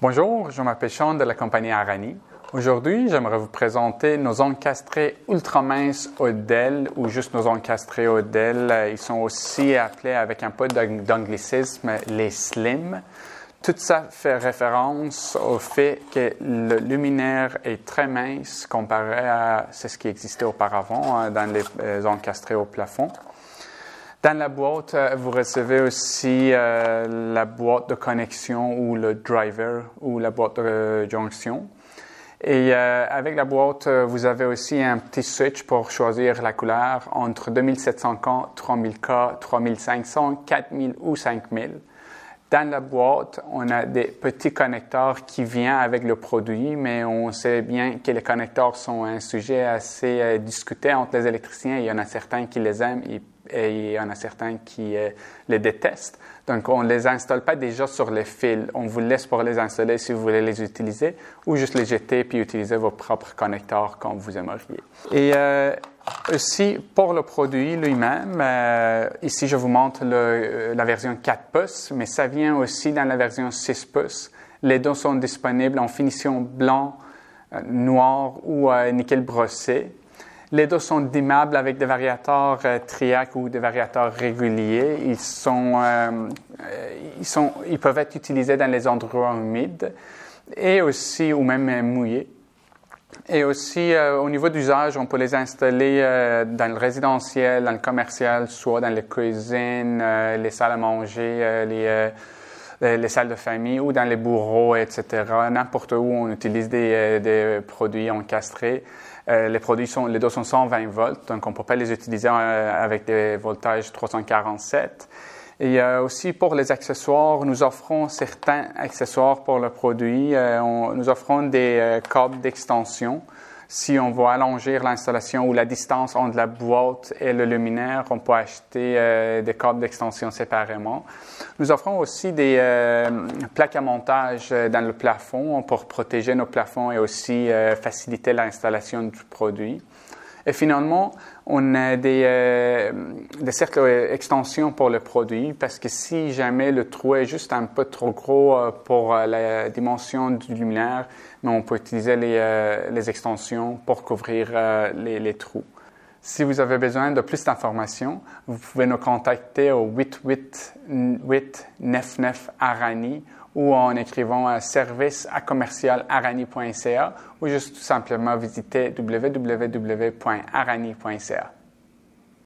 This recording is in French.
Bonjour, je m'appelle Sean de la compagnie Arani. Aujourd'hui, j'aimerais vous présenter nos encastrés ultra minces Odell ou juste nos encastrés Odell. Ils sont aussi appelés avec un peu d'anglicisme les slim. Tout ça fait référence au fait que le luminaire est très mince comparé à ce qui existait auparavant dans les encastrés au plafond. Dans la boîte, vous recevez aussi la boîte de connexion ou le driver ou la boîte de jonction. Et avec la boîte, vous avez aussi un petit switch pour choisir la couleur entre 2700K, 3000K, 3500, 4000 ou 5000. Dans la boîte, on a des petits connecteurs qui viennent avec le produit, mais on sait bien que les connecteurs sont un sujet assez discuté entre les électriciens. Il y en a certains qui les aiment et il y en a certains qui les détestent. Donc, on ne les installe pas déjà sur les fils. On vous laisse pour les installer si vous voulez les utiliser ou juste les jeter puis utiliser vos propres connecteurs comme vous aimeriez. Et aussi, pour le produit lui-même, ici, je vous montre la version 4 pouces, mais ça vient aussi dans la version 6 pouces. Les deux sont disponibles en finition blanc, noir ou nickel brossé. Les deux sont dimmables avec des variateurs triac ou des variateurs réguliers. Ils peuvent être utilisés dans les endroits humides et aussi, ou même mouillés. Et aussi, au niveau d'usage, on peut les installer dans le résidentiel, dans le commercial, soit dans les cuisines, les salles à manger, les salles de famille ou dans les bureaux, etc. N'importe où on utilise des produits encastrés. Les deux sont 120 volts, donc on ne peut pas les utiliser avec des voltages 347. Et aussi pour les accessoires, nous offrons certains accessoires pour le produit. Nous offrons des câbles d'extension. Si on veut allonger l'installation ou la distance entre la boîte et le luminaire, on peut acheter des câbles d'extension séparément. Nous offrons aussi des plaques à montage dans le plafond pour protéger nos plafonds et aussi faciliter l'installation du produit. Et finalement, on a des cercles extension pour le produit parce que si jamais le trou est juste un peu trop gros pour la dimension du luminaire, mais on peut utiliser les extensions pour couvrir les trous. Si vous avez besoin de plus d'informations, vous pouvez nous contacter au 88899 Arani ou en écrivant service@commercialarani.ca ou juste tout simplement visiter www.arani.ca.